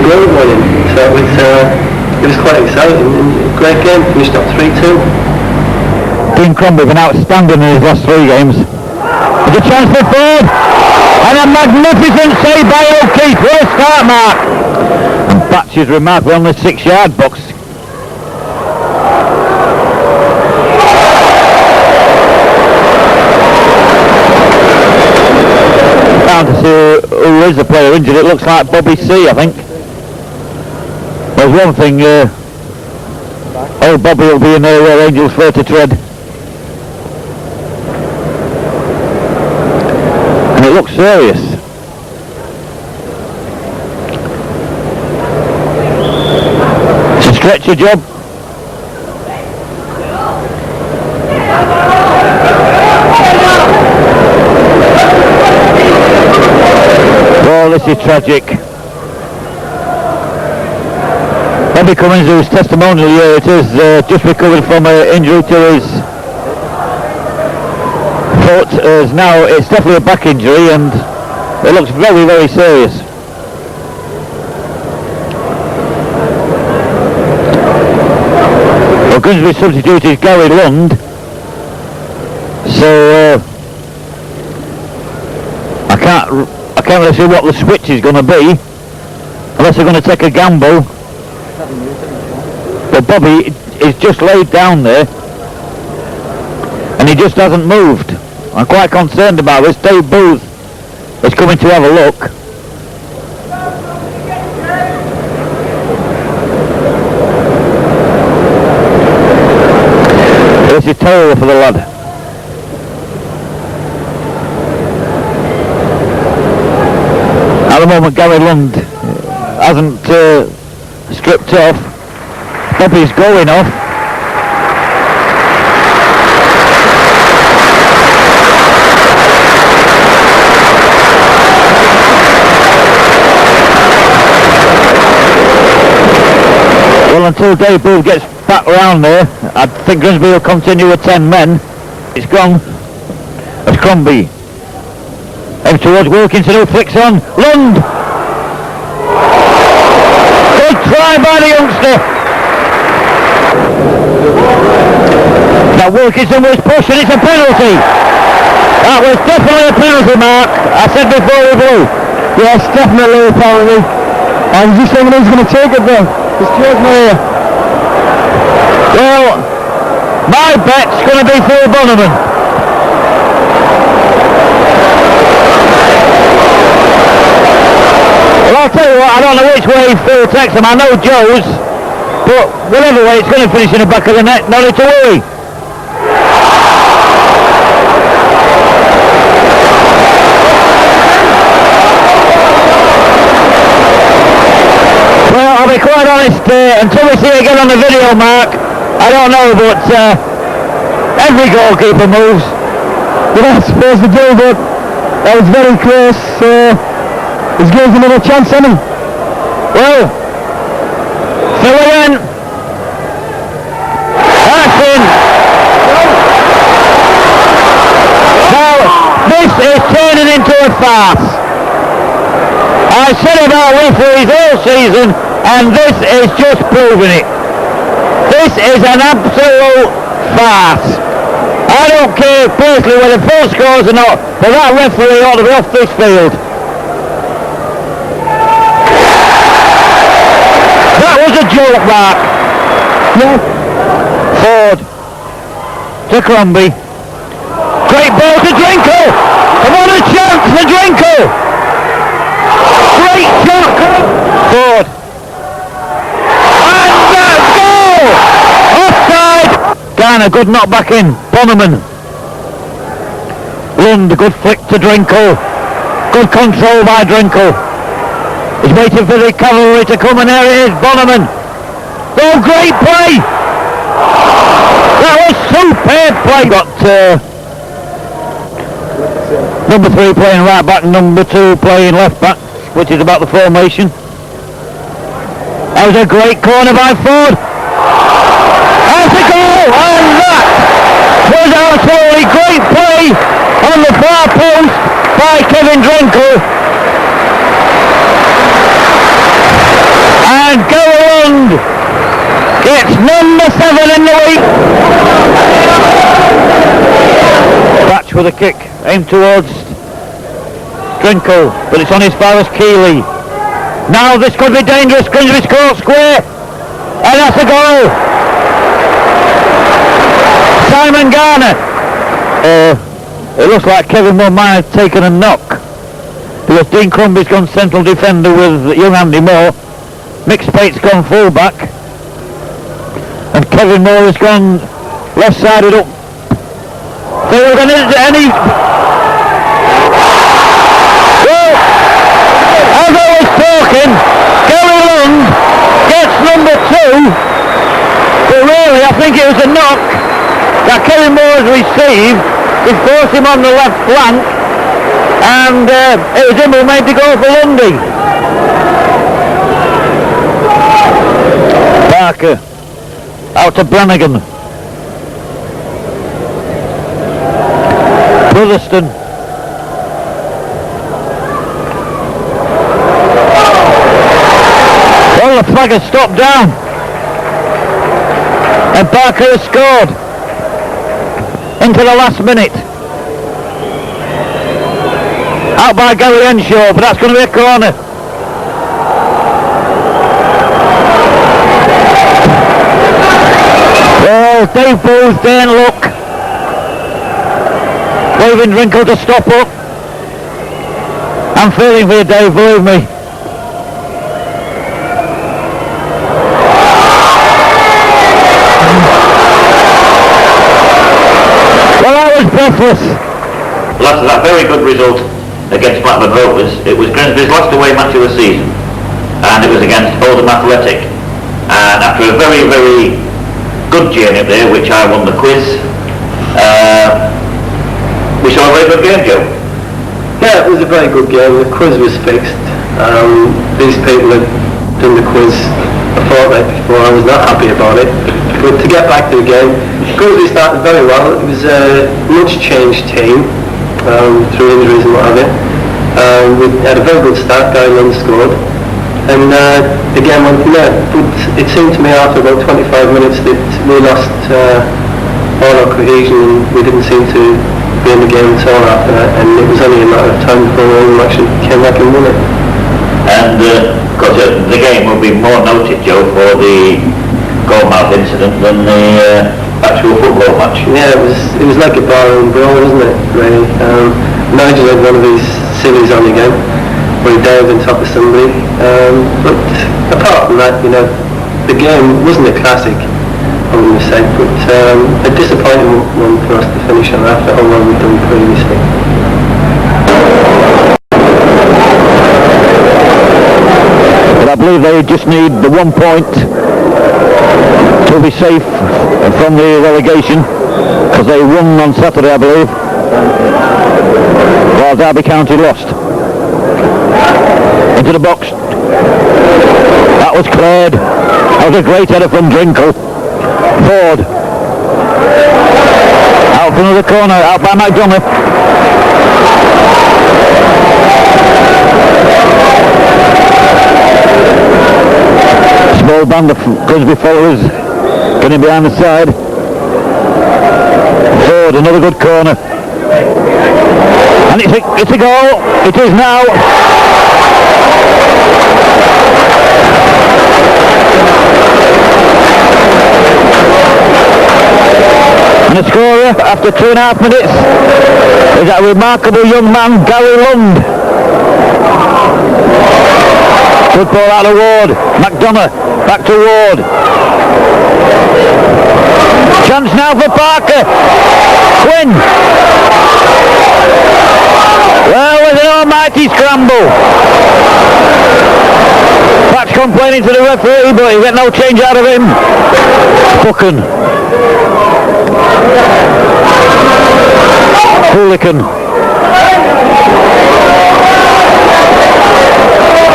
the other one in. So it was quite exciting, and a great game, finished up 3-2. Dean Crombie been outstanding in his last 3 games. There's a chance for Ford, and a magnificent save by O'Keefe. What a start, Mark. And Batch is remarkable on the 6-yard box. Down to see who is the player injured. It looks like Bobby C, I think. There's one thing, old Bobby will be in there where Angels fair to tread. And it looks serious. It's a stretcher job. Well, this is tragic. Bobby Cummins, whose testimonial here it is, just recovered from an injury to his foot. Now it's definitely a back injury, and it looks very, very serious. Well, Grimsby substituted Gary Lund, so I can't really see what the switch is going to be, unless they're going to take a gamble. But Bobby is just laid down there, and he just hasn't moved. I'm quite concerned about this. Dave Booth is coming to have a look. This is terrible for the lad. At the moment, Gary Lund hasn't stripped off. Bobby's going off. Well, until Dave Booth gets back around there, I think Grimsby will continue with 10 men. It's gone. As Crombie aims towards Wilkinson, who flicks on. Lund! Good try by the youngster. Now Wilkinson was pushed, and it's a penalty. That was definitely a penalty, Mark. I said before we blew. Yes, definitely a penalty. I was just thinking he's going to take it though. It's towards my ear. Well, my bet's going to be for Bonneman. Well, I'll tell you what, I don't know which way Phil takes him. I know Joe's, but whatever way, it's going to finish in the back of the net. No need to worry. Well, I'll be quite honest, until we see it again on the video, Mark, I don't know, but every goalkeeper moves. Yeah, I suppose they do, but that was very close. He's given him another chance, hasn't he? Well, Phil again. That's in. Now, this is turning into a farce. I said about referees all season, and this is just proving it. This is an absolute farce. I don't care personally whether full scores or not, but that referee ought to be off this field. That was a joke, Mark. Yeah. Ford to Crombie. Great ball to Drinkle. Come on, a chance for Drinkle. Great shot. Ford. And that goal. Offside. Garner, good knock back in. Bonneman. Lund, good flick to Drinkle. Good control by Drinkle. He's waiting for the cavalry to come, and there it is, Bonneman. Oh, great play! That was superb play. Got number 3 playing right back, number 2 playing left back, which is about the formation. That was a great corner by Ford. That's a goal, and that was absolutely great play on the far post by Kevin Drinkle. with a kick, aimed towards Drinkle, but it's on as far as Keeley. Now this could be dangerous. Grimsby score square, and that's a goal. Simon Garner. It looks like Kevin Moore might have taken a knock, because Dean Crumby's gone central defender with young Andy Moore. Mick Spate's gone full-back, and Kevin Moore has gone left-sided up. They were going to any... Well, as I was talking, Gary Lund gets number 2, but really I think it was a knock that Kevin Moore has received. He forced him on the left flank, and it was him who made the goal for Lundy. Barker out to Brannigan. Brotherston. Well, the flag has stopped down, and Barker has scored into the last minute. Out by Gary Henshaw, but that's going to be a corner. Well, Dave Booth didn't look. Waving Drinkle to stop up. I'm feeling for you, Dave, believe me. Well, I was breathless. Well, after that very good result against Blackburn Rovers, it was Grimsby's last away match of the season, and it was against Oldham Athletic. And after a very, very good journey up there, which I won the quiz, we saw a very good game, Joe. Yeah, it was a very good game. The quiz was fixed. These people had done the quiz a fortnight before. I was not happy about it. But to get back to the game, Grimsby started very well. It was a much changed team through injuries and what have you. We had a very good start. Guy Lund scored. And the game went from there. But it seemed to me after about 25 minutes that we lost all our cohesion, and we didn't seem to be in the game at all after that, and it was only a matter of time before we actually came back and won it. And of course the game will be more noted, Joe, for the goalmouth incident than the actual football match. Yeah, it was like a barroom brawl, wasn't it, really? Nigel had one of these sillies on again, where he dived on top of somebody, but apart from that, you know, the game wasn't a classic, I wouldn't have said, but a disappointing one for us to finish on after how well we've done previously. But I believe they just need the 1 point to be safe from the relegation, because they won on Saturday, I believe, while Derby County lost. Into the box. That was cleared. That was a great header from Drinkle. Ford. Out for another corner, out by McDonough. Small band of Grimsby followers getting behind the side. Ford, another good corner. And it's a goal. It is now. And the scorer after 2.5 minutes is that remarkable young man, Gary Lund. Good ball out of Ward. McDonough back to Ward. Chance now for Parker. Quinn. Well, with an almighty scramble. Patch complaining to the referee, but he got no change out of him. Buchan. Hooligan.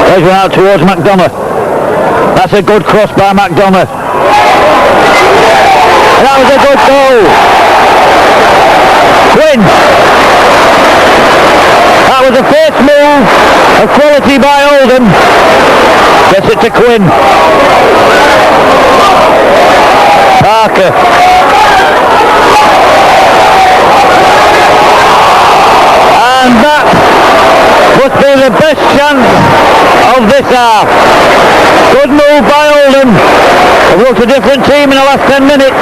There's one out towards McDonough. That's a good cross by McDonough. That was a good goal. Quinn. That was a first move of quality by Oldham. Gets it to Quinn. Parker. the best chance of this half. Good move by Oldham. They've looked a different team in the last 10 minutes.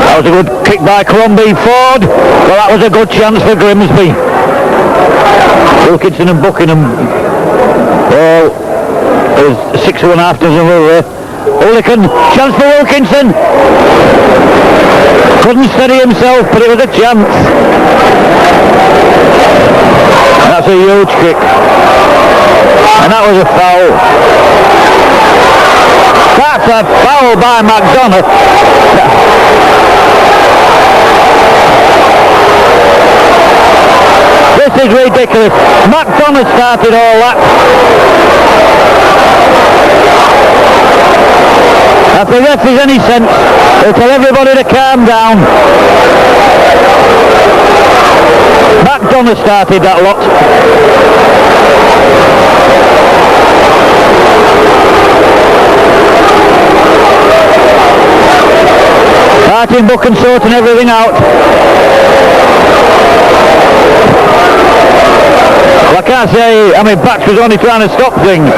That was a good kick by Crombie Ford. Well, that was a good chance for Grimsby. Wilkinson and Buckingham. Well, there's 6.5 dozen over. Ulican, chance for Wilkinson. Couldn't steady himself, but it was a chance. That's a huge kick. And that was a foul. That's a foul by McDonough. This is ridiculous. McDonough started all that. If the ref is any sense, he'll tell everybody to calm down. McDonough started that lot. Martin Buchan sorting everything out. Well, I can't say, I mean, Batch was only trying to stop things.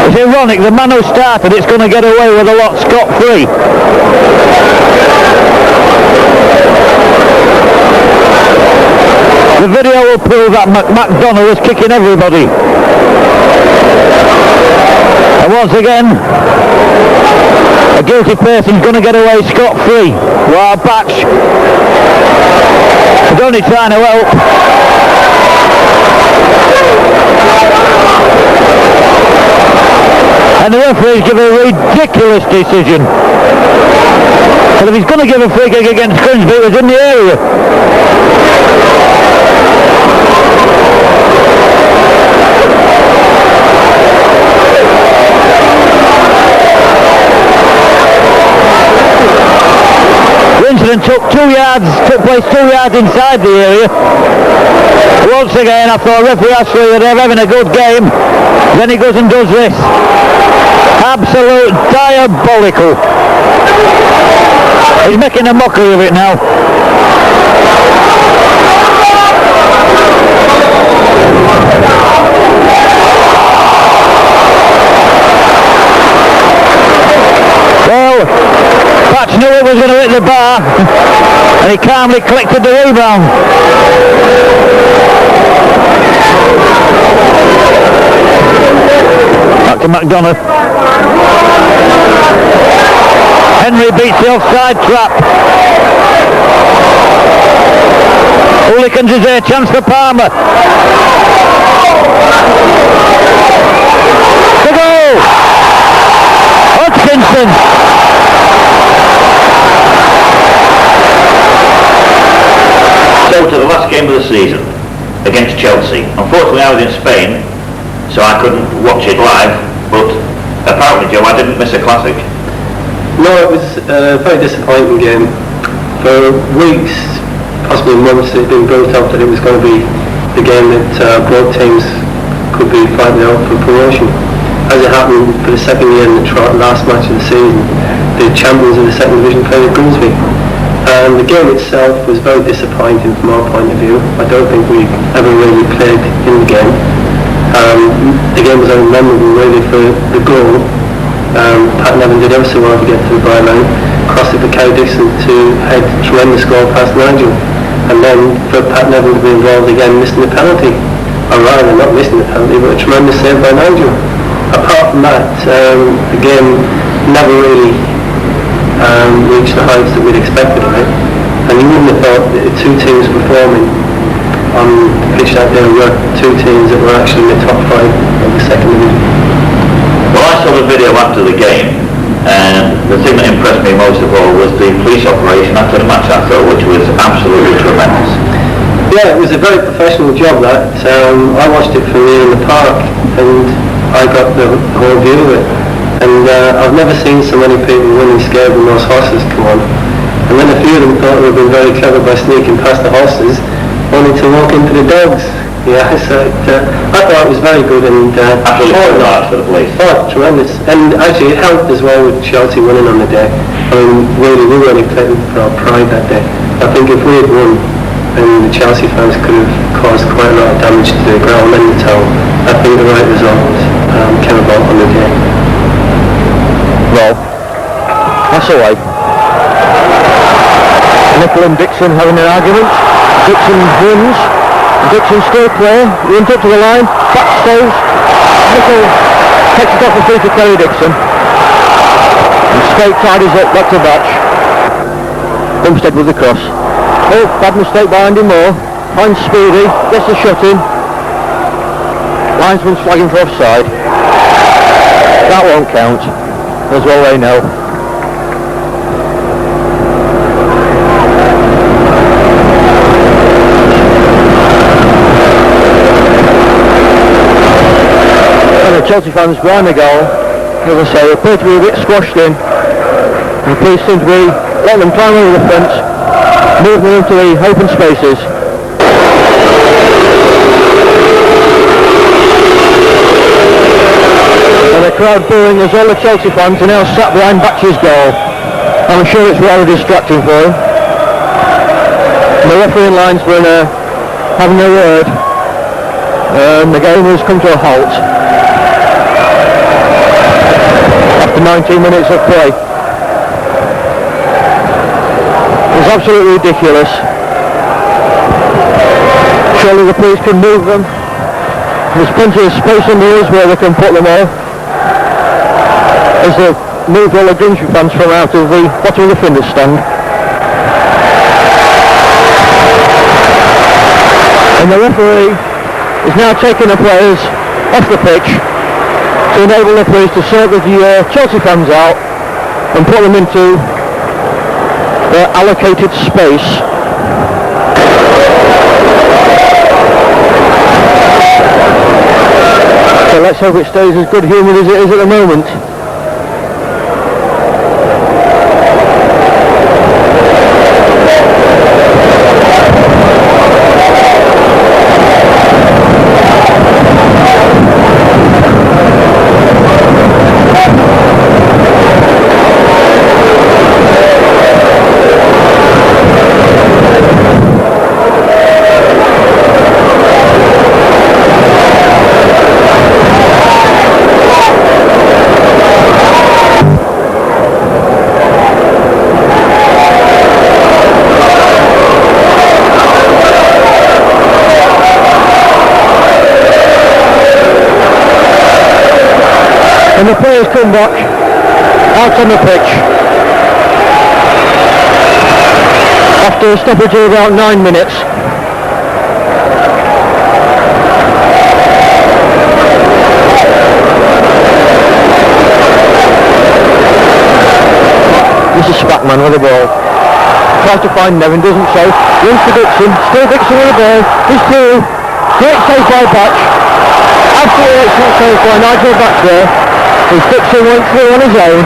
It's ironic, the man who started it's going to get away with a lot scot-free. The video will prove that McDonough was kicking everybody. And once again, a guilty person's going to get away scot-free, while Batch is only trying to help. And the referees give a ridiculous decision. But if he's going to give a free kick against Grimsby, it was in the area. The incident took place 2 yards inside the area. Once again, I thought referee Ashley that they're having a good game. Then he goes and does this. Absolute diabolical. He's making a mockery of it now. Well, Patch knew it was going to hit the bar and he calmly collected the rebound. Back to McDonough. Henry beats the offside trap. Hooligans is there, chance for Palmer. The goal! Hodgkinson. So to the last game of the season against Chelsea. Unfortunately I was in Spain, so I couldn't watch it live, but apparently, Joe, I didn't miss a classic. No, it was a very disappointing game. For weeks, possibly months, it had been built up that it was going to be the game that both teams could be fighting out for promotion. As it happened for the second year in the last match of the season, the champions of the second division played at Grimsby. And the game itself was very disappointing from our point of view. I don't think we ever really played in the game. The game was only memorable really for the goal. Pat Nevin did ever so well to get to the byline, crossed it for Kay Dixon to head tremendous goal past Nigel, and then for Pat Nevin to be involved again missing the penalty, or rather not missing the penalty but a tremendous save by Nigel. Apart from that, the game never really reached the heights that we'd expected of it, and you wouldn't have thought that the two teams performing on the pitch that day were two teams that were actually in the top 5 of the second division. Well, I saw the video after the game, and the thing that impressed me most of all was the police operation after the match, I thought, which was absolutely tremendous. Yeah, it was a very professional job that. I watched it from here in the park, and I got the whole view of it. And I've never seen so many people running scared when those horses come on. And then a few of them thought they were being very clever by sneaking past the horses, only to walk into the dogs. Yeah, so I thought it was very good and Absolutely large for the police. oh, tremendous. And actually it helped as well with Chelsea winning on the day. I mean, really, we were only playing for our pride that day. I think if we had won, then the Chelsea fans could have caused quite a lot of damage to the ground and the town. I think the right result came about on the day. Well, that's all right. Nicol and Dixon having an argument. Dixon wins. Dixon still clear. Runs up to the line. Back stays. Nicol takes it off the feet to Kerry Dixon. And straight tidies up back to batch. Bumstead with the cross. Oh, bad mistake by Andy Moore. Finds Speedy. Gets the shot in. Linesman's flagging for offside. That won't count. As well they know. And the Chelsea fans behind the goal, as I say, appear to be a bit squashed in. And the police seem to be letting them climb over the fence, moving them into the open spaces. And the crowd booing as all the Chelsea fans are now sat behind Batch's goal. I'm sure it's rather distracting for them. And the referee and linesman are having a word. And the game has come to a halt. After 19 minutes of play. It's absolutely ridiculous. Surely the police can move them. There's plenty of space on the hills where they can put them all. As they move all the Grimsby fans from out of the bottom of the finish stand. And the referee is now taking the players off the pitch to enable the police to sort the Chelsea fans out and put them into their allocated space. So let's hope it stays as good humoured as it is at the moment. And the players come back out on the pitch after a stoppage of about 9 minutes. This is Spackman with the ball. Tries to find Nevin, doesn't so. Runs to Dixon, still Dixon with the ball. He's through. Great save by Batch. Absolutely excellent save by Nigel Batch there. His Dixon went through on his own.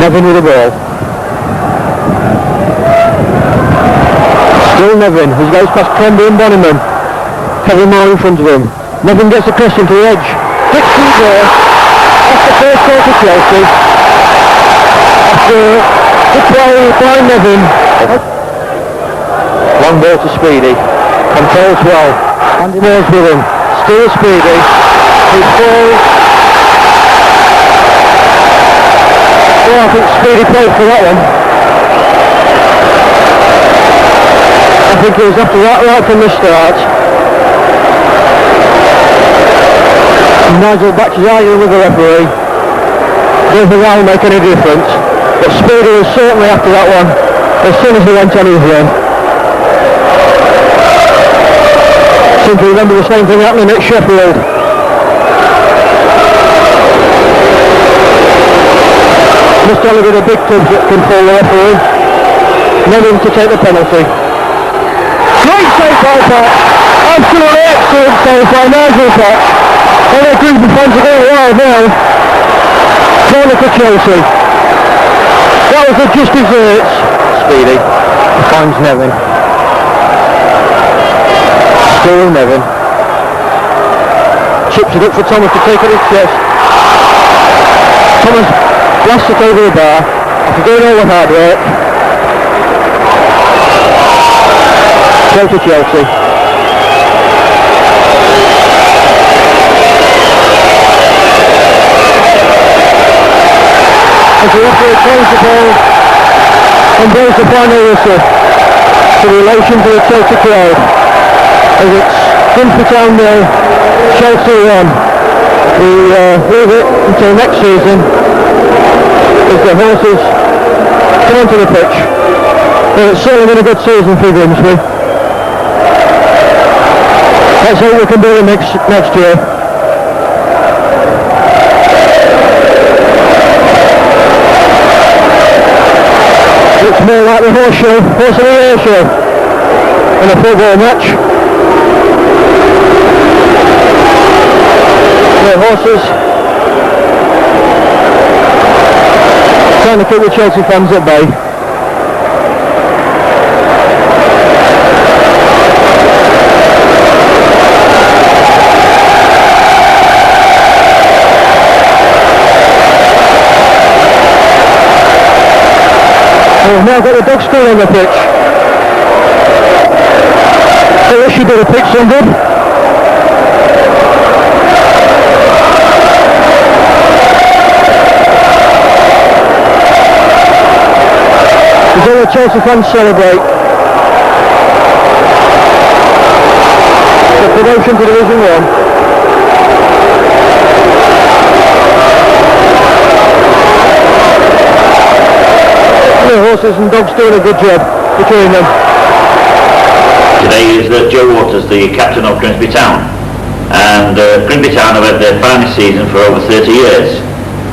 Nevin with the ball. Still Nevin. He goes past Cromby and Bonneman. Kevin Moore in front of him. Nevin gets across into the edge. Dixon there. That's the first goal for Chelsea. After the play by Nevin. Long ball to Speedy. Controls well. Andy Moore's with him. Still Speedy. He falls. Oh, I think Speedy played for that one. I think he was after that right from the start. Nigel Batch is arguing with the referee. Don't think that will make any difference. But Speedy was certainly after that one as soon as he went on his run. Seem to remember the same thing happening at Sheffield. Must only be the big clubs that can fall the referee. Nevin to take the penalty. Great save by Batch. Absolutely excellent save by Nigel Batch. All the Grimsby fans are going wild now. Corner for Chelsea. That was a just desserts. Speedy finds Nevin. Still Nevin. Chips it up for Thomas to take on his chest. Thomas blasts it over the bar after doing all the hard work. Chelsea. As the referee closes the ball and blows the final whistle to the elation to the Chelsea crowd. As it's Grimsby Town 0, Chelsea 1. We leave it until next season as the horses come onto the pitch. Well, it's certainly been a good season for Grimsby. Let's hope we can do it next year. It's more like the horse of the year show in a football match. The horses trying to keep the Chelsea fans at bay. We've now got the dog school on the pitch. So this should be the pitch some good. As all the Chelsea fans celebrate the promotion to Division 1. The horses and dogs doing a good job between them. Today is Joe Waters, the captain of Grimsby Town, and Grimsby Town have had their finest season for over 30 years.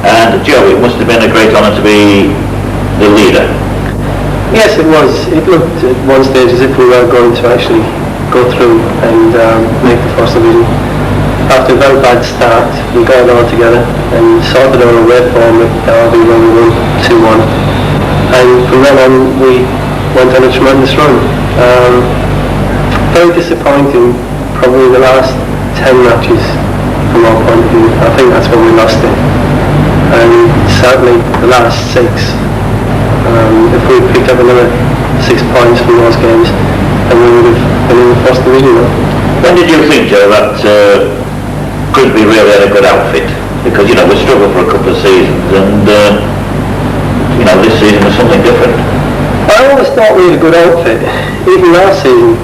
And Joe, it must have been a great honour to be the leader. Yes, it was. It looked at one stage as if we were going to actually go through and make the first division. After a very bad start, we got it all together and sorted our away form with Derby when we won 2-1. And from then on we went on a tremendous run. Very disappointing, probably the last 10 matches from our point of view. I think that's when we lost it. And certainly the last 6. If we had picked up another 6 points from those games, then we would have been in the first division. When did you think, Joe, that Grimsby really had a good outfit? Because, we struggled for a couple of seasons and this season was something different. I always thought we had a good outfit. Even last season,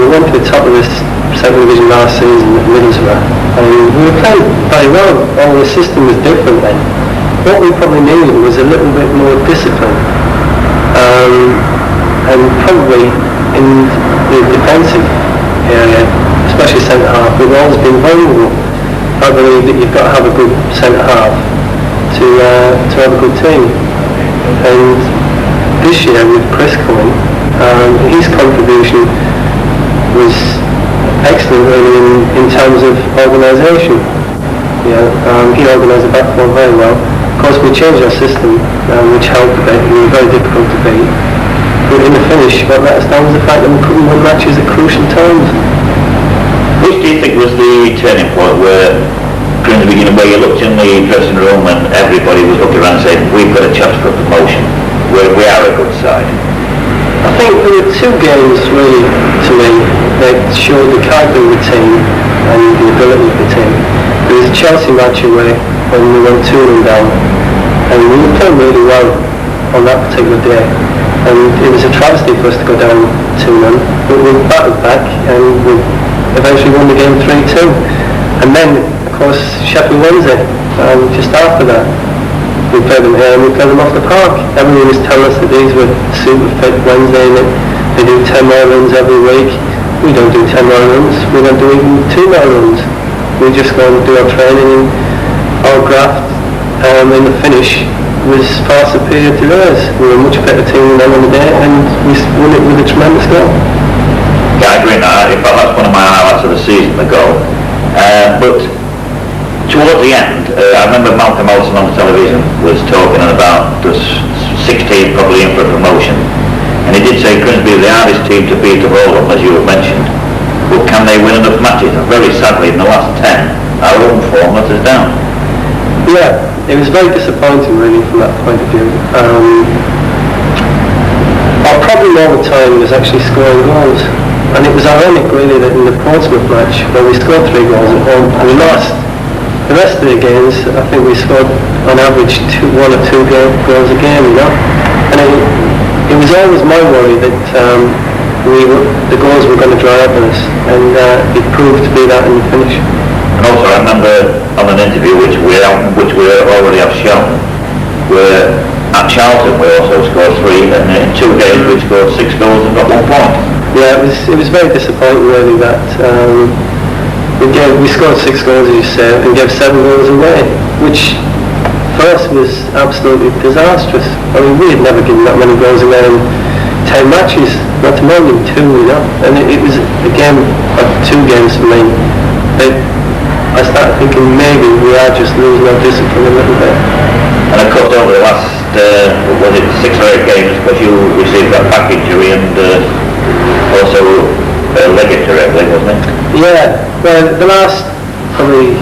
we went to the top of this second division last season at Middlesbrough, and we were playing very well. All the system was different then. What we probably needed was a little bit more discipline, and probably in the defensive area, especially centre half. We've always been vulnerable. I believe that you've got to have a good centre half to have a good team. And this year with Chris coming, his contribution was excellent really in terms of organisation. He organised the back four very well. Of course we changed our system, which helped a bit. It was very difficult to beat. But in the finish, what let us down was the fact that we couldn't win matches at crucial times. Which do you think was the turning point where Grimsby, where you looked in the dressing room and everybody was looking around saying, we've got a chance for promotion, we are a good side? I think there were 2 games really, to me, that showed the character of the team and the ability of the team. There was a Chelsea match away when we went 2-0 down, and we were playing really well on that particular day. And it was a travesty for us to go down 2-0, but we battled back and we eventually won the game 3-2. And then, of course, Sheffield Wednesday, just after that. We played them here and we played them off the park. Everyone was telling us that these were super fit Wednesday and that they do 10 mile runs every week. We don't do 10 mile runs, we don't do even 2 mile runs. We just go and do our training and our graft in the finish was far superior to theirs. We were a much better team than them on the day and we won it with a tremendous goal. Yeah, I agree. In fact, that's one of my highlights of the season, the goal. But towards the end, I remember Malcolm Olsen on the television was talking about the 16 probably in for promotion, and he did say Grimsby are the hardest team to beat of all of them, as you have mentioned. But can they win enough matches? And very sadly, in the last 10, our own form let us down. Yeah, it was very disappointing really from that point of view. Our problem all the time was actually scoring goals. And it was ironic really that in the Portsmouth match, where we scored 3 goals at home and we lost, the rest of the games, I think we scored on average 1 or 2 goals a game, you know. And it was always my worry that the goals were going to dry up on us, and it proved to be that in the finish. And also, I remember on an interview which we already have shown, where at Charlton we also scored 3, and in 2 games we scored 6 goals and got 1 point. Yeah, it was very disappointing really that we scored 6 goals, as you say, and gave 7 goals away, which for us was absolutely disastrous. I mean, we had never given that many goals away in 10 matches, not to mention 2, you know. And it was a game of 2 games for me. I started thinking maybe we are just losing our discipline a little bit. And of course, over the last, was it 6 or 8 games, because you received that back injury and also a leg injury, I believe, wasn't it? Yeah, well, the last probably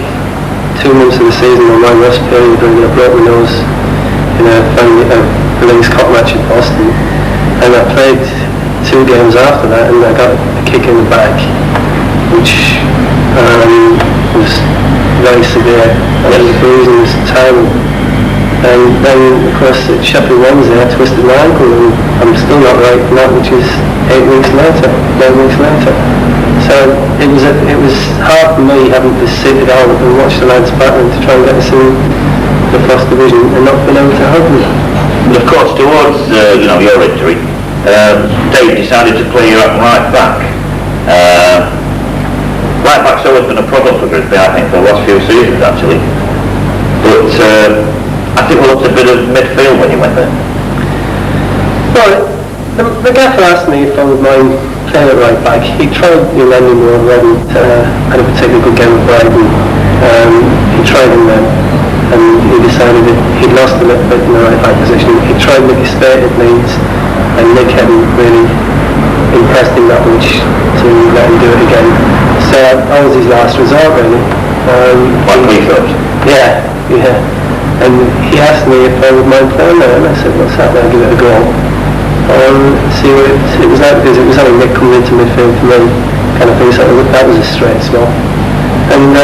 2 months of the season on my rest period, I broke my nose in a Links Cup match in Boston, and I played 2 games after that, and I got a kick in the back, which was very severe. And the bruising was terrible. And then, of course, at Sheffield Wednesday, I twisted my ankle, and I'm still not right from that, which is 9 weeks later. So it was hard for me having to sit it out and watch the lads battling to try and get us in the first division and not being able to help them. But of course, towards your injury, Dave decided to play you at right back. Right back's always been a problem for Grimsby, I think, for the last few seasons actually. But I think we looked a bit of midfield when you went there. Well, the gaffer asked me if I would mind playing at right back. He tried Lenny Moore already, had a particularly good game with Brighton. He tried him then, and he decided that he'd lost a little bit in the right back position. He tried Nicky Spate at Leeds, and Nick hadn't really impressed him that much to let him do it again. So that was his last resort really. Like Cleveland? Yeah. And he asked me if I would mind playing there, and I said, what's that, I'll give it a go. See what it was like, because it was only Nick coming into midfield for me, kind of thing, so that was a straight spell. And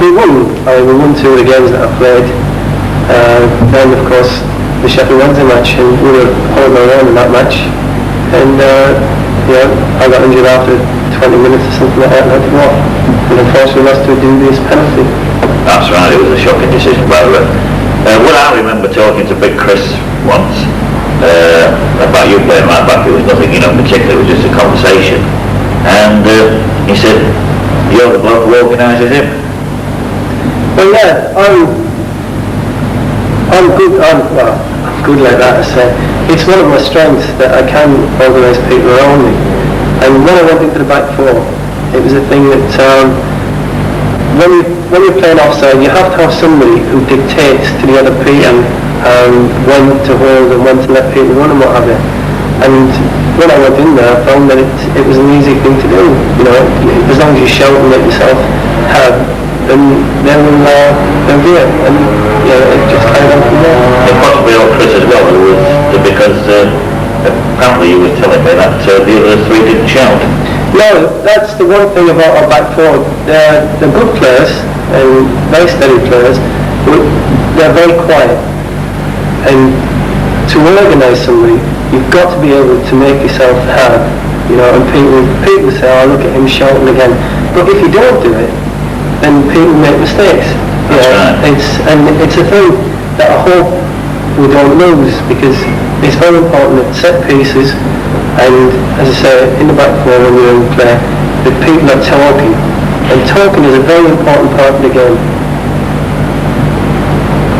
we won 2 of the games that I played. Then of course the Sheffield Wednesday match, and we were holding our own in that match. And I got injured after 20 minutes or something like that, and I had to go off. And unfortunately lost to a dubious penalty. That's right, it was a shocking decision. Well, what I remember talking to Big Chris once about you playing right back, it was nothing particular, it was just a conversation. And he said, you're the bloke who organises him. Well, yeah, I'm good like that, I say. It's one of my strengths that I can organise people around me. And when I went into the back 4, it was a thing that when you're playing offside, you have to have somebody who dictates to the other people when to hold and when to let people run and what have you. And when I went in there, I found that it was an easy thing to do. As long as you shout and let yourself have, then they will do it. And it just carried on from there. It possibly all Chris as well, because apparently you were telling me that the other 3 didn't shout. No, that's the one thing about our back 4. They're good players and very steady players, but they're very quiet. And to organise somebody, you've got to be able to make yourself heard. And people say, oh, look at him shouting again. But if you don't do it, then people make mistakes. Right. It's a thing that I hope we don't lose, because it's very important at set pieces, and as I say, in the back 4 when you're in play, the people are talking, and talking is a very important part of the game.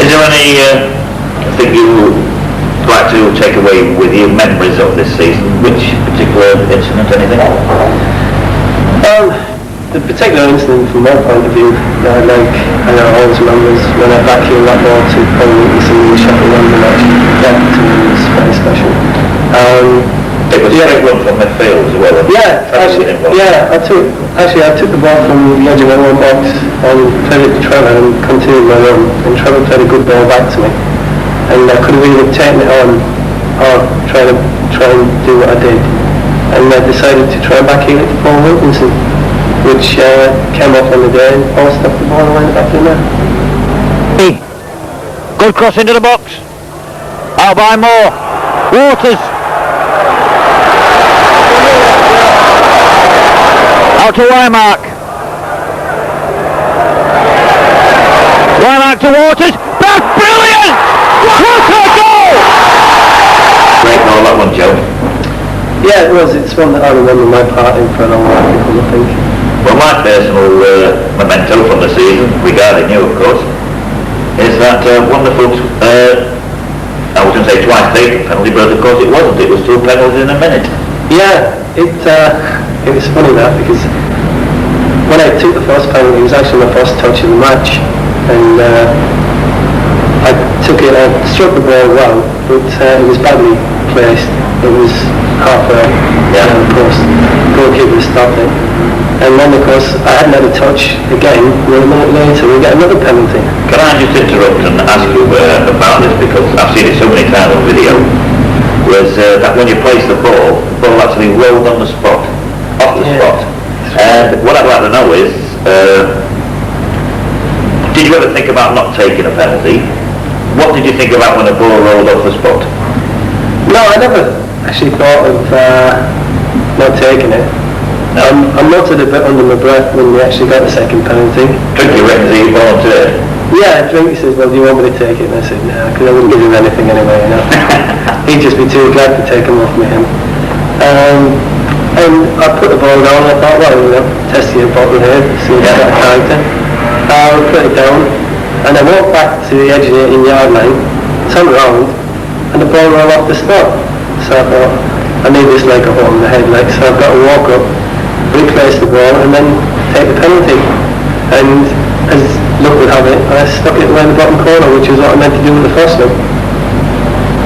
Is there any thing you would like to take away with you, memories of this season? Which particular incident, anything? The particular incident from my point of view, I always remember is when I vacuumed that ball to Paul Wilkinson in the Sheffield Wednesday match. That to me was very special. It was a great run from midfield as well. I took the ball from the edge of my own box and played it to Trevor and continued my run. And Trevor played a good ball back to me. And I could have either taken it on or try and do what I did. And I decided to try and backheel it to Paul Wilkinson, which came off on the day and Paul stopped the ball and went back in there. Good cross into the box. Out by Moore. Waters. Out to Wymark. Wymark to Waters. That's brilliant! What a goal! Great goal, that one, Joe. Yeah, it was. It's one that I remember my part in for a long while, I think. Well, my personal memento from the season, regarding you, of course, is that wonderful, I was going to say twice taken penalty, but of course it wasn't. It was 2 penalties in a minute. Yeah, it was funny that, because when I took the first penalty, it was actually my first touch of the match, and I took it, I struck the ball well, but it was badly placed. It was halfway down the post. The goalkeeper stopped it. And then, of course, I hadn't had a touch again. A minute later, we get another penalty. Can I just interrupt and ask you about this, because I've seen it so many times on video, was that when you place the ball actually rolled on the spot, off the spot. And what I'd like to know is, did you ever think about not taking a penalty? What did you think about when the ball rolled off the spot? No, I never actually thought of not taking it. No. I muttered a bit under my breath when we actually got the second penalty. Drinky reckons he volunteered. Yeah, Drinky says, well, do you want me to take it? And I said, no, because I wouldn't give him anything anyway, you know. He'd just be too glad to take him off me. And I put the ball down and I thought, well, you know, test your bottle here, see if it's got a character. I put it down and I walked back to the edge of the 18-yard line, turned around, and the ball rolled off the spot. So I thought, I need this like a hole in the head, like, so I've got to walk up, replace the ball, and then take the penalty. And as luck would have it, I stuck it around the bottom corner, which is what I meant to do with the first one.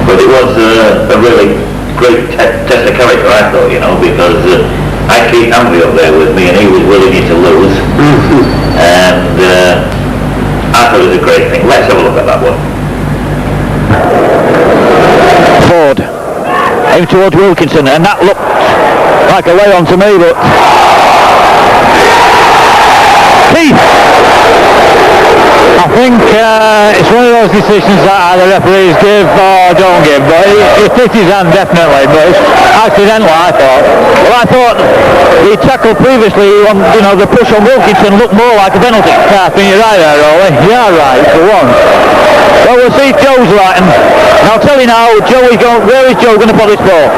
But it was a really great test of character, I thought, you know, because I keep Andy up there with me and he was willing to lose. And I thought it was a great thing. Let's have a look at that one. Ford. Aim towards Wilkinson, and that looked like a lay on to me, but Keith, I think it's one of those decisions that either referees give or don't give, but it hit his hand definitely, but it's accidental, I thought. Well, I thought the tackle previously on, you know, the push on Wilkinson looked more like a penalty. I think you're right there, Rolly. Yeah, right, for one. Well, we'll see if Joe's right, and I'll tell you now, where is Joe going to put this ball?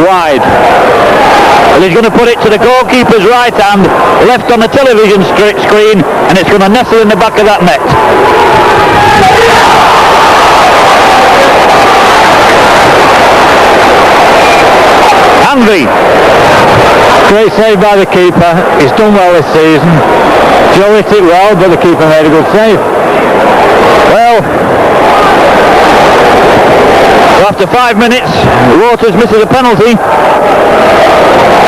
Wide. Well, he's going to put it to the goalkeeper's right hand, left on the television screen, and it's going to nestle in the back of that net. Andy. Great save by the keeper. He's done well this season. Joe hit it well, but the keeper made a good save. Well, after 5 minutes, Waters misses a penalty,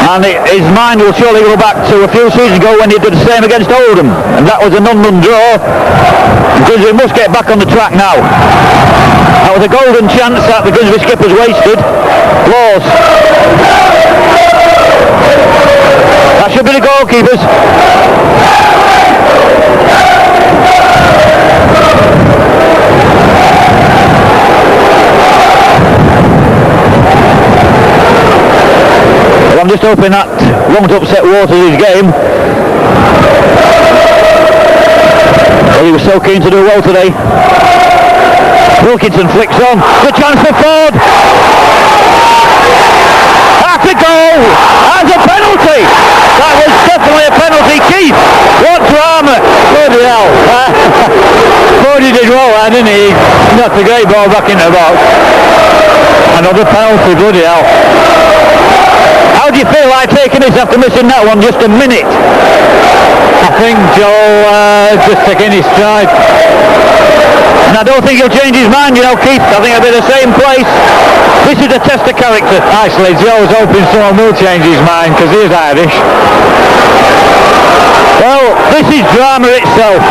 and his mind will surely go back to a few seasons ago when he did the same against Oldham, and that was a non-run draw, because we must get back on the track now. That was a golden chance that the Grimsby skippers wasted. Laws. That should be the goalkeepers. Well, I'm just hoping that won't upset Waters' game. Well, he was so keen to do well today. Wilkinson flicks on. Good chance for Ford. That's a goal. That's a penalty. That was definitely a penalty. Keith, what drama. Bloody hell. Fordy did well there, didn't he? He knocked a great ball back in the box. Another penalty, bloody hell. How do you feel like taking this after missing that one just a minute? I think Joel just taking his stride. And I don't think he'll change his mind, you know, Keith. I think he'll be the same place. This is a test of character. Actually, Joel's hoping someone will change his mind because he is Irish. Well, this is drama itself.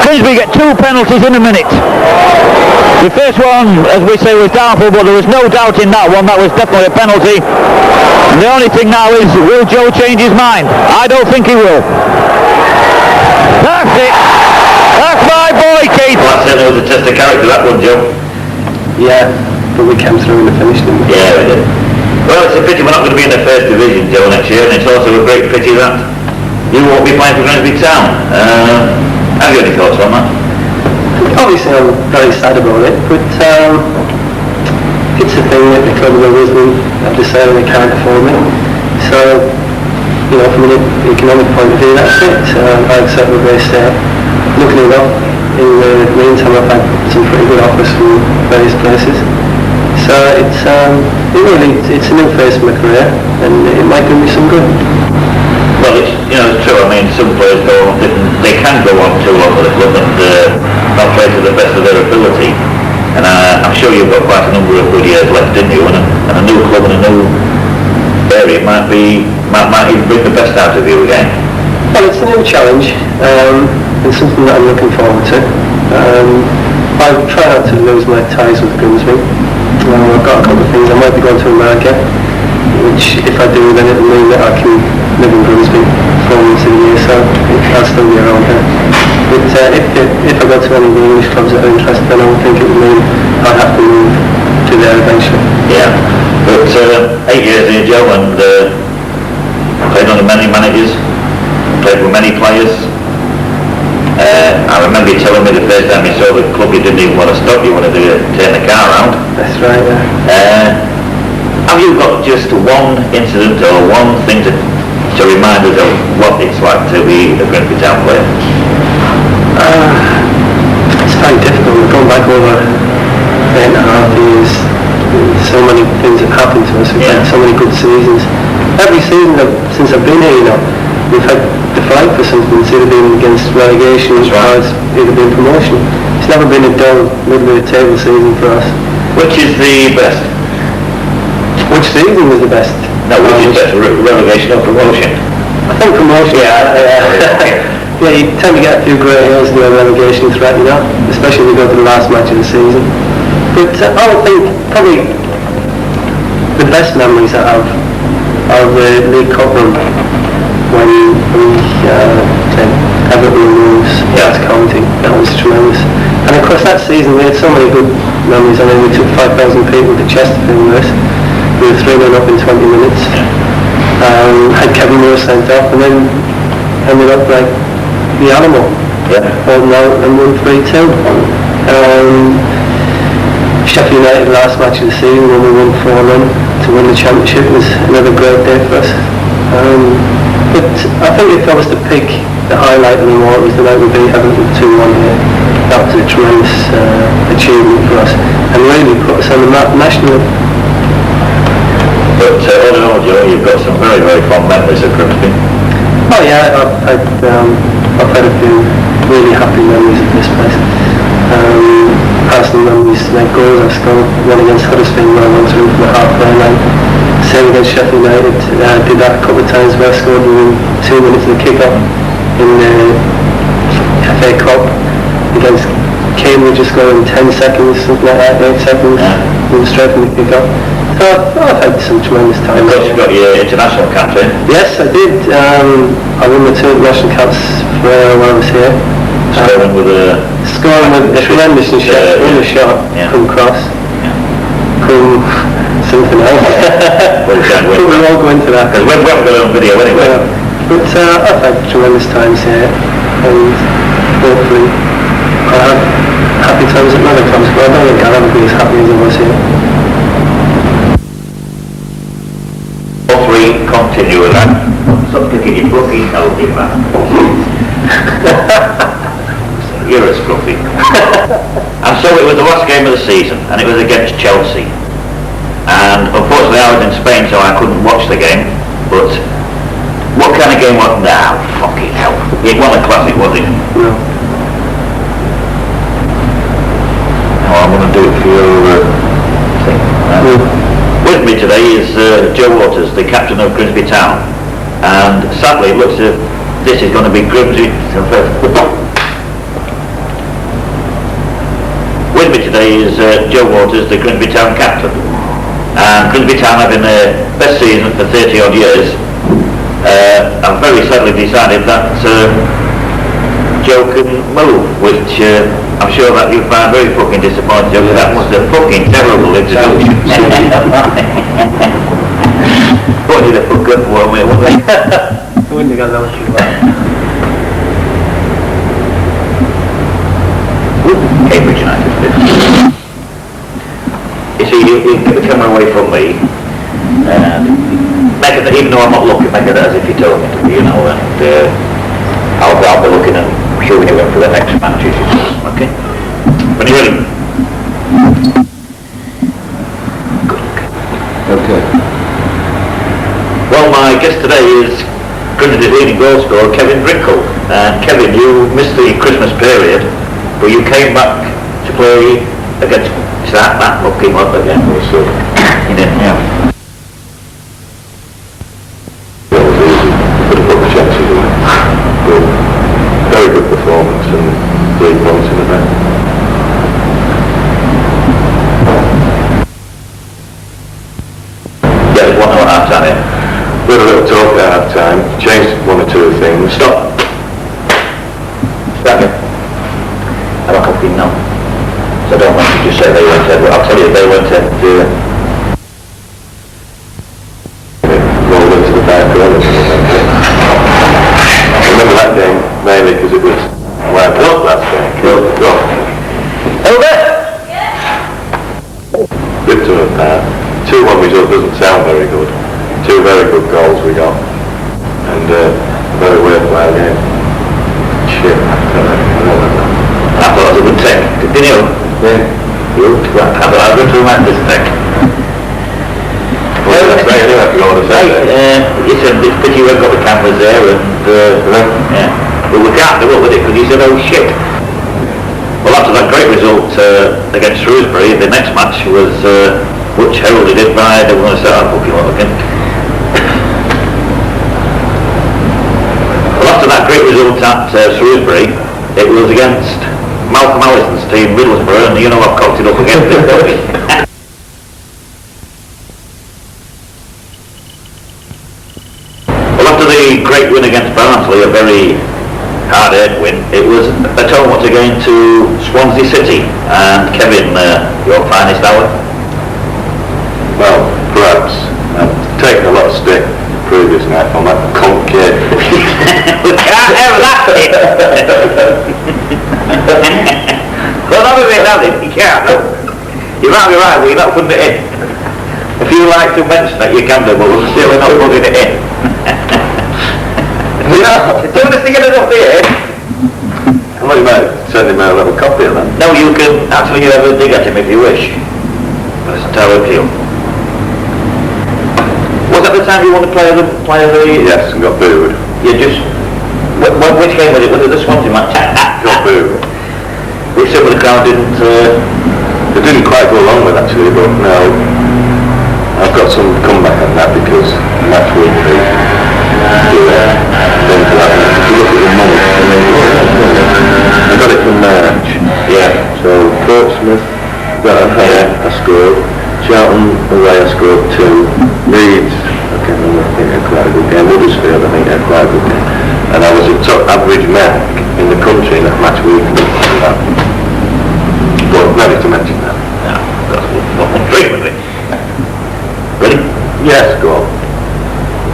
Grimsby get 2 penalties in a minute. The first one, as we say, was doubtful, but there was no doubt in that one. That was definitely a penalty. And the only thing now is, will Joe change his mind? I don't think he will. That's it. That's my boy, Keith. Well, that certainly was a test of character, that one, Joe. Yeah, but we came through in the finish, didn't we? Yeah, we did. Well, it's a pity we're not going to be in the first division, Joe, next year, and it's also a great pity that you won't be playing for Grimsby Town. Have you any thoughts on that? Obviously I'm very sad about it, but it's a thing that the club of Wisdom have decided they can't afford me. So, you know, from an economic point of view, that's it. I accept the base there. Looking it up, in the meantime I've had some pretty good offers from various places. So it's it's a new phase of my career, and it might do me some good. Well, it's, you know, it's true. I mean, some players they can go on too long with the club and not play to the best of their ability. And I'm sure you've got quite a number of good years left, didn't you? And a new club and a new area might even bring the best out of you again. Well, it's a new challenge, and something that I'm looking forward to. I try not to lose my ties with Grimsby. I've got a couple of things. I might be going to America, which if I do, then it'll mean that I can live in Grimsby 4 months of the year, so I'll still be around here. But if I go to any of the English clubs that are interested, then I would think it would mean I'd have to move to there eventually. Yeah, but 8 years here, Joe, and played under many managers, played with many players. I remember you telling me the first time you saw the club you didn't even want to stop, you wanted to turn the car around. That's right, yeah. Have you got just one incident or one thing to remind us of what it's like to be a Grimsby Town player? It's very difficult. We're going back over 8.5 years. So many things have happened to us. We've had so many good seasons. Every season since I've been here, you know, we've had to fight for something. It's either been against relegation or it's either been promotion. It's never been a dull middle of the table season for us. Which is the best? Which season was the best? No, which is best, relegation or promotion? I think promotion. Yeah, you tend to get a few grey hairs in the relegation threat, you know, especially if you go to the last match of the season. But I would think probably the best memories I have are the League Cup run when we played Everton and Wolves against County. That was tremendous. And of course that season we had so many good memories. I mean, we took 5,000 people to Chesterfield with us. We were 3-0 up in 20 minutes. Had Kevin Moore sent off and then ended up like the animal. Holding out and won 3-2. Sheffield United last match of the season when we won 4-1 to win the championship was another great day for us. But I think if I was to pick the highlight anymore, it was the night we beat Everton 2-1 here. That was a tremendous achievement for us and really put us on the map nationally. But all in all, Joe, you've got some very, very fond memories of Grimsby. Oh yeah, I've had a few really happy memories of this place. Personal memories, like goals I've scored, one against Huddersfield where I went through from the halfway line. Same against Sheffield United, did that a couple of times where I scored within 2 minutes of the kick-off in the FA Cup against Cambridge, just scored in 10 seconds, something like that, 8 seconds, straight from the kick-off. So I've had some tremendous time. Of course, you've got your international caps, eh? Yes, I did. I won the 2 international caps while I was here. Scoring with a tremendous shot from cross. From something else. Well, but we won't go into that. Because we've got it on video anyway. But I've had tremendous times here, and hopefully I'll have happy times at other clubs, but I don't think I'll ever be as happy as I was here. All three continue with that. Stop picking your bookie, healthy man. You're a scruffy. And so it was the last game of the season, and it was against Chelsea. And unfortunately unfortunately I was in Spain, so I couldn't watch the game, but what kind of game was that? Fucking hell. It wasn't a classic, was it? No. Oh, I'm going to do it for your thing. With me today is Joe Waters, the captain of Grimsby Town, and sadly it looks as if this is going to be Grimsby. With me today is Joe Waters, the Grimsby Town captain, and Grimsby Town having their best season for 30 odd years. I've very sadly decided that Joe can move, which I'm sure that you find very fucking disappointing. Joe, that was a fucking terrible introduction. What did I fuck up for me, wasn't it? I wouldn't have got that much about. Cambridge United. You see, you get the camera away from me, and make it, even though I'm not looking, make it as if you told me to be, you know, and I'll be looking and showing you in for the next match, okay? When you're ready. Good. Okay. Well, my guest today is Grimsby's leading goal scorer, Kevin Brinkle. And Kevin, you missed the Christmas period, but you came back to play against that fucking up again. So, You didn't, yeah. it was easy. Could have put the chances away. But very good performance and 3 points in the net. Yeah, there's 1 hour half time, yeah. We had a little talk at half time, changed 1 or 2 things. Stop. Stop it. Have a coffee now. So I don't want you to just say they went ahead. I'll tell you they went ahead. Rolled into the back corner. I remember that game mainly because it was where I played last game. Go. Over! Ripped them apart. 2-1 result doesn't sound very good. 2 very good goals we got. And a very worthwhile game. Shit. I thought it was a good take. Continue. Yeah. You? I thought I was going to remind this take. Well, that's right, anyway, if you want to say that. You said it's pity we've got the cameras there and yeah. But we can't do it with it because you said, oh shit. Well, after that great result against Shrewsbury, the next match was which heralded it by, they were going to start booking one again. Well, after that great result at Shrewsbury, it was against Malcolm Allison's team, Middlesbrough, and you know I've cocked it up against it, don't we? Well, after the great win against Barnsley, a very hard-earned win, it was at home once again to Swansea City, and Kevin, your finest hour? Well, perhaps. I've taken a lot of stick the previous night on that cunt kid. We can't have that bit. Well, not if it has it, you can't. No. You might be right, but you're not putting it in. If you like to mention that, you can do, but we're still not putting it in. Do you want us to get it up here? Well, you might send him a little copy of that. No, you can actually have a dig at him if you wish. But it's entirely up to you. Was that the time you want to play the... Yes, and got booed. You just... Which game was it? Was it the Swansea match? Got booed. Which some of the crowd didn't... They didn't quite go along with actually, but no. I've got some comeback on that because match week they do it. Then to that, if you look at the money, I got it from March. Yeah. So Portsmouth, I scored. Charlton away I scored 2. Leeds, I can't remember, I think I had quite a good game. Huddersfield, I think I had quite a good game. And I was a top average mark in the country in that match week. But ready to mention that. Yeah, that's what I'm doing with it. Ready? Yes, go on.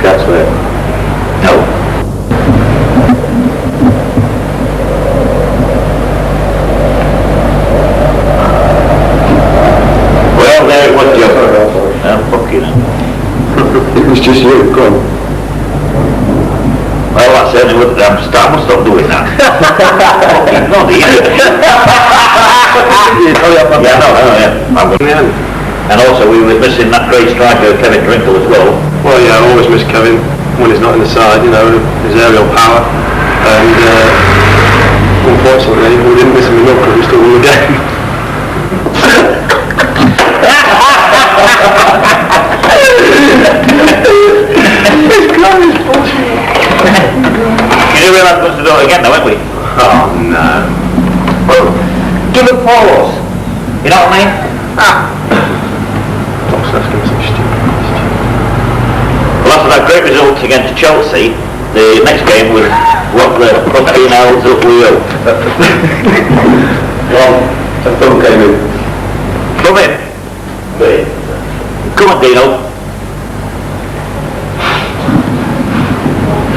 Can't swear. No. Well, there it was, Joe. Fuck you then. It was just you, go on. Well, I certainly would have stop doing that. Fucking not easy. Yeah, no, yeah. I'm going to... And also we were missing that great striker Kevin Drinkle as well. Well, yeah, I always miss Kevin when he's not in the side, you know, his aerial power. And unfortunately, we didn't miss him enough because we still won the game. You didn't realise we to do it again though, haven't we? Oh, no. Well, give it pause. You know what I mean? Stop asking me such stupid questions. Well, after that great result against Chelsea, the next game was what the fucking hell's up with you? Well, a thumb came in. Come in. Come on, Dino.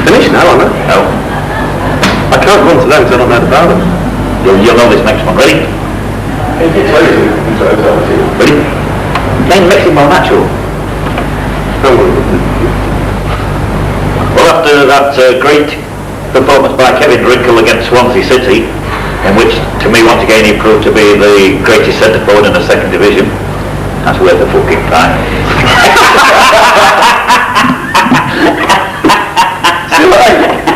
Finished now, aren't I? No. I can't run to them because I don't know about them. You'll know this next one. Ready? Ready? Then makes it more natural. Well, after that great performance by Kevin Drinkle against Swansea City, in which, to me, once again, he proved to be the greatest centre forward in the second division, that's worth the fucking time.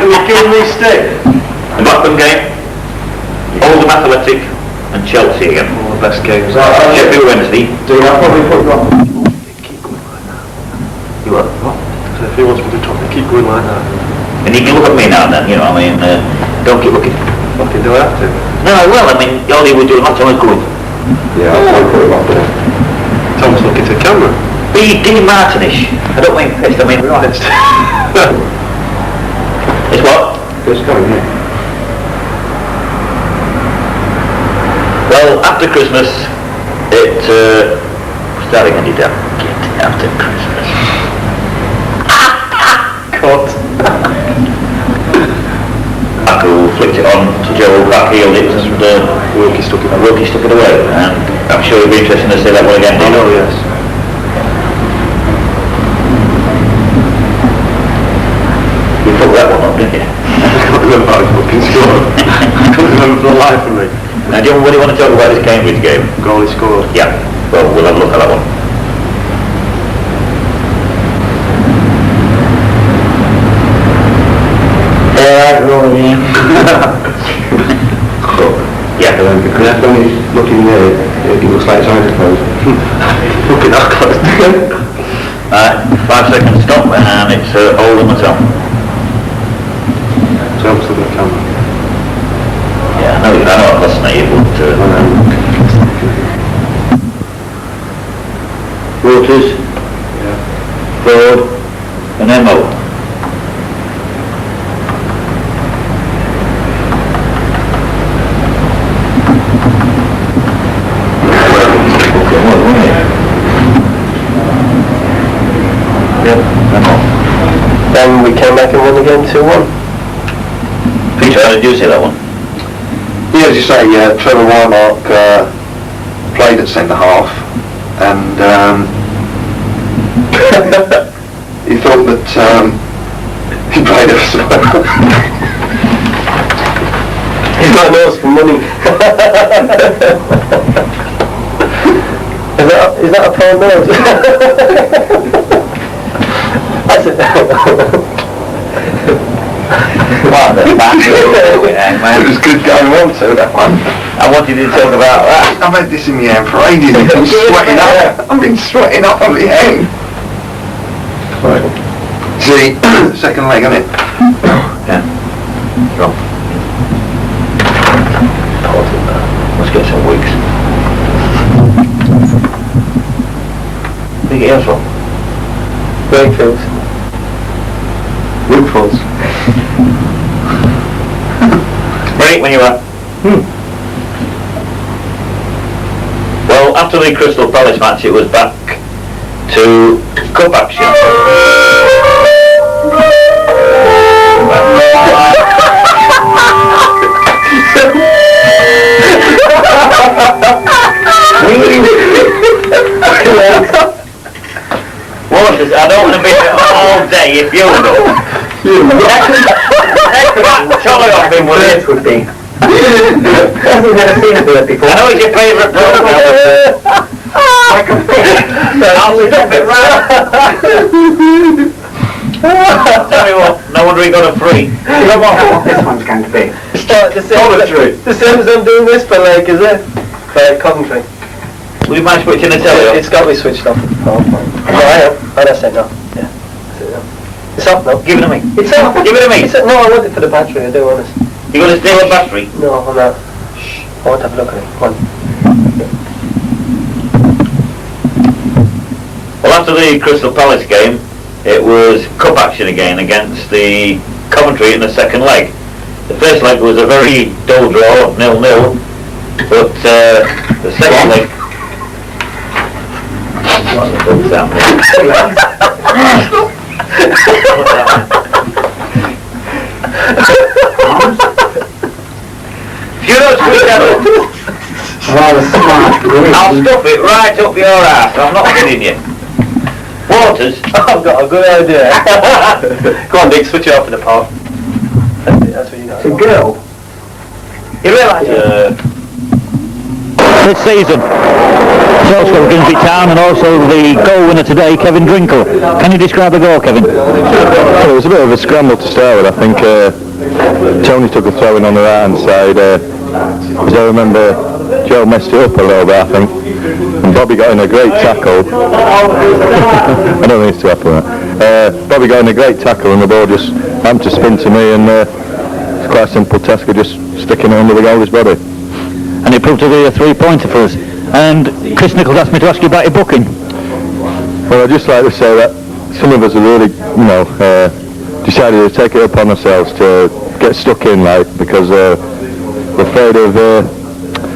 It was giving me stick. The Blackburn game, Oldham Athletic, and Chelsea again. All the best games. Sheffield Wednesday. Do I probably put you on? Keep going like that. You what? So if he wants me to talk, keep going like that. And you can look at me now and then, you know, I mean, don't keep looking. Fucking do I have to? No, well, I mean, all he would do, not someone's going. Yeah, I'll put him up there. Tom's looking to the camera. Be Dean Martinish. I don't mean pissed, I mean honest. It's what? Just coming here. Well, after Christmas, it starting any day. After Christmas. Cut. Uncle flicked it on to Joe, backheeled it, and Wilkie stuck it. Wilkie stuck it away. And I'm sure it'll be interesting to see that one again. I know, yes. You put that one up, didn't you? I can't remember how it's fucking scored. I can't remember for the life of me. Now, do you really want to talk about this Cambridge game? Goal he scored. Yeah. Well, we'll have a look at that one. Rolling. Yeah. Because when he's looking there, it looks like it's eyes are closed. Looking that close. 5 seconds stop, and it's Oldham at home. So I'm still looking at the camera. Yeah, I know I'm fascinated, but Waters, Yeah. Ford, and Emo. Then we came back and won the game 2-1. Peter, how did you see that one? Yeah, as you say, Trevor Warnock played at centre half, and he thought that he played us well. He's not knows for money. Is that a pound note? That's it. What the fuck man? It was good going on too, that one. I wanted to talk about that. I've had this in my hand for ages. I've been sweating up. I've been sweating up on my hand. Right. See, second leg, isn't it? Yeah. Wrong. Let's get some wigs. Where you get yours from? Wakefield. Woodfalls. Ready when you are. Well, after the Crystal Palace match, it was back to cup action. Waters, I don't want to be here all day if you know. Charlie off him with it would be. I've never seen it before. I know it's your favourite program. I can fit. I'll stuff it right. Tell me what, no wonder he got a free. You know what this one's going to be? It's not the same as I'm doing this for like, is it? For Coventry. Will you mind switching the telly off? It's got to be switched off. Oh, fine. No, I am. And I said no. Yeah. It's off now. Give it to me. It's off. Give it to me. No, I want it for the battery, I do, honest. You got a steel battery? No, I'm not. Shh. I want to have a look at it. Come on. Well, after the Crystal Palace game, it was cup action again against the Coventry in the second leg. The first leg was a very dull draw, 0-0, but the second leg... What the fuck's happening? If you don't switch that up, I'll stuff it right up your ass, I'm not kidding you. Waters? I've got a good idea. Go on, Dick, switch it off in the park. That's what you know. It's a girl. You realise This season. It's also Grimsby Town and also the goal winner today, Kevin Drinkle. Can you describe the goal, Kevin? Well, it was a bit of a scramble to start with. I think Tony took a throw in on the right hand side. As I remember, Joe messed it up a little bit, I think. And Bobby got in a great tackle. I don't think it's too happy with that. Bobby got in a great tackle and the ball just happened to spin to me, and it's quite a simple task of just sticking it under the goalie's body. And it proved to be a 3-pointer for us. And Chris Nichols asked me to ask you about your booking. Well, I'd just like to say that some of us are really, decided to take it upon ourselves to get stuck in, because we're afraid of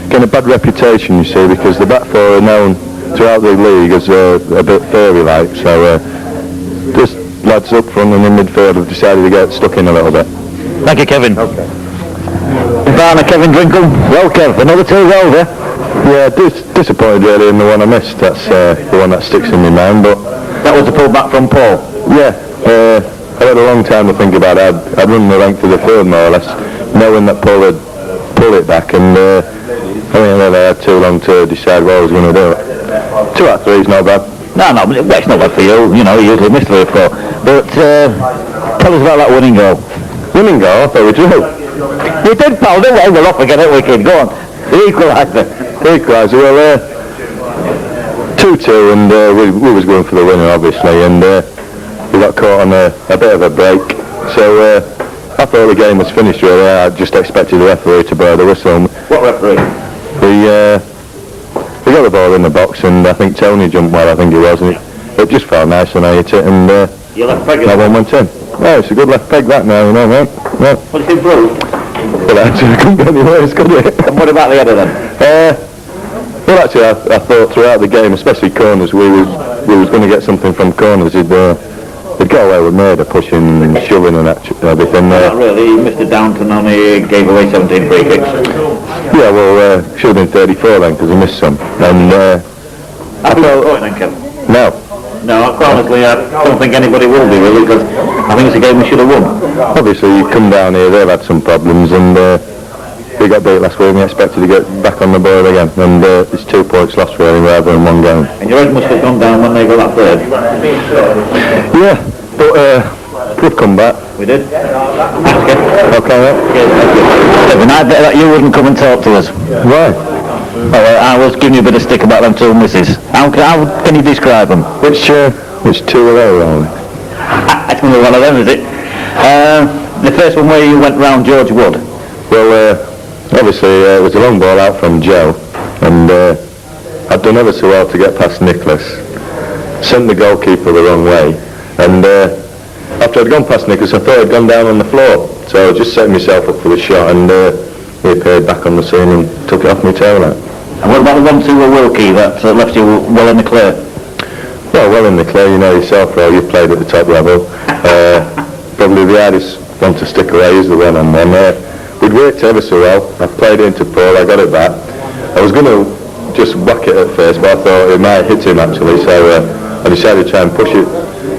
getting a bad reputation, you see, because the back four are known throughout the league as a bit fairy-like, so just lads up front and in midfield have decided to get stuck in a little bit. Thank you, Kevin. Okay. Barner, Kevin Drinkle. Well, Kev, another 2 goals, eh? Yeah, disappointed really in the one I missed. That's the one that sticks in my mind, but... That was the pullback from Paul. Yeah, I had a long time to think about it. I'd run the length of the field more or less, knowing that Paul had pulled it back, and I think I had too long to decide what I was going to do. 2 out of 3 is not bad. No, but it's not bad for you. You know, you usually miss 3 or 4. But tell us about that winning goal. Winning goal? I thought we drew. You did, pal. Don't worry, we'll off again at wicked. Go on. The equaliser. Equaliser, well, 2-2, and we was going for the winner, obviously, and we got caught on a bit of a break. So after all the game was finished, really, I just expected the referee to blow the whistle. What referee? We got the ball in the box, and I think Tony jumped well, I think it was, and it just felt nice when I hit it, and Your left peg? that one went in. Yeah, it's a good left peg that now, you know, mate. Yeah. What's improved? Well, actually, couldn't get any worse, could it? And what about the header then? Well, actually, I thought throughout the game, especially corners, we was going to get something from corners. He'd go away with murder, pushing and shoving and everything. Not really. Mr. Downton only gave away 17 free kicks. Yeah, well, should have been 34 then, because he missed some. And I thought then, Kevin. No, quite honestly, I don't think anybody will be really, because I think it's a game we should have won. Obviously, you come down here, they've had some problems, and we got beat last week, and we expected to get back on the board again, and it's 2 points lost really rather than 1 game. And your head must have gone down when they got that third. Yeah, but we've come back. We did. Thanks, Kev. Okay, mate. Kevin, I bet that you wouldn't come and talk to us. Why? Oh, I was giving you a bit of stick about them 2 misses. How can you describe them? Which 2 are they, Rolling? It's only one of them, is it? The first one where you went round George Wood. Well, obviously it was a long ball out from Joe, and I'd done ever so well to get past Nicholas. Sent the goalkeeper the wrong way, and after I'd gone past Nicholas, I thought I'd gone down on the floor. So I just set myself up for the shot, and he appeared back on the scene and took it off my tail out. And what about the one to Wilkie that left you well in the clear? Well in the clear, you know yourself, Ro, you've played at the top level. Probably the hardest one to stick away is the one, and then we'd worked ever so well. I played it into Paul, I got it back. I was going to just whack it at first, but I thought it might hit him actually, so I decided to try and push it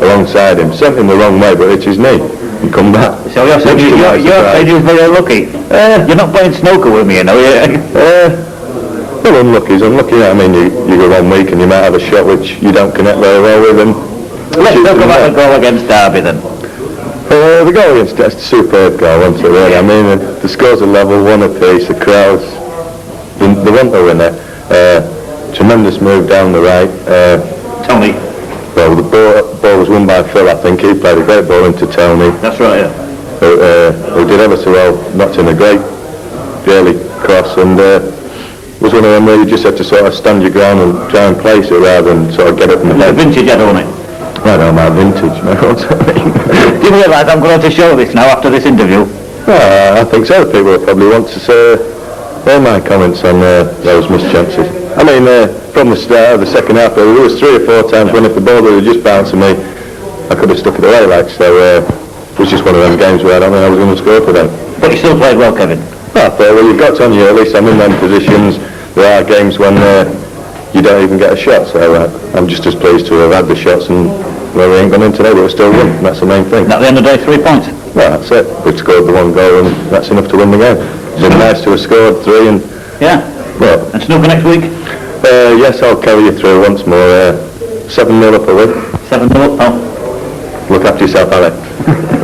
alongside him. Sent him the wrong way, but it's his knee, and come back. So you're saying you're very lucky. You're not playing snooker with me, you know. Well, unlucky is unlucky. I mean, you go 1 week and you might have a shot which you don't connect very well with, and Let's talk about the goal against Derby then. the goal against that's a superb goal, wasn't it? Really? I mean, the scores are level, one apiece. The crowds, they want the winner. Tremendous move down the right. Tony. Well, the ball was won by Phil. I think he played a great ball into Tony. That's right, yeah. Who did ever so well, knocked in a great early cross, and was one of them where you just had to sort of stand your ground and try and place it rather than sort of get up in the Like head. vintage header, wasn't it? I know my vintage, you know what I mean? Do you realise I'm going to show this now after this interview? I think so. People will probably want to hear my comments on those missed chances. I mean, from the start of the second half, there was 3 or 4 times when if the ball would have just bounced to me, I could have stuck it away, like, so it was just one of them games where I don't think I was going to score for them. But you still played well, Kevin. I thought, well, you've got on you, at least I'm in them positions. There are games when you don't even get a shot, so I'm just as pleased to have had the shots, and well, we ain't gone in today, but we're still won. That's the main thing. At the end of the day, 3 points. Well, that's it. We've scored the 1 goal, and that's enough to win the game. It's been nice to have scored 3, and Yeah. well, And snooker next week? yes, I'll carry you through once more. 7-0 up a win. 7-0 up, pal. Look after yourself, Alex.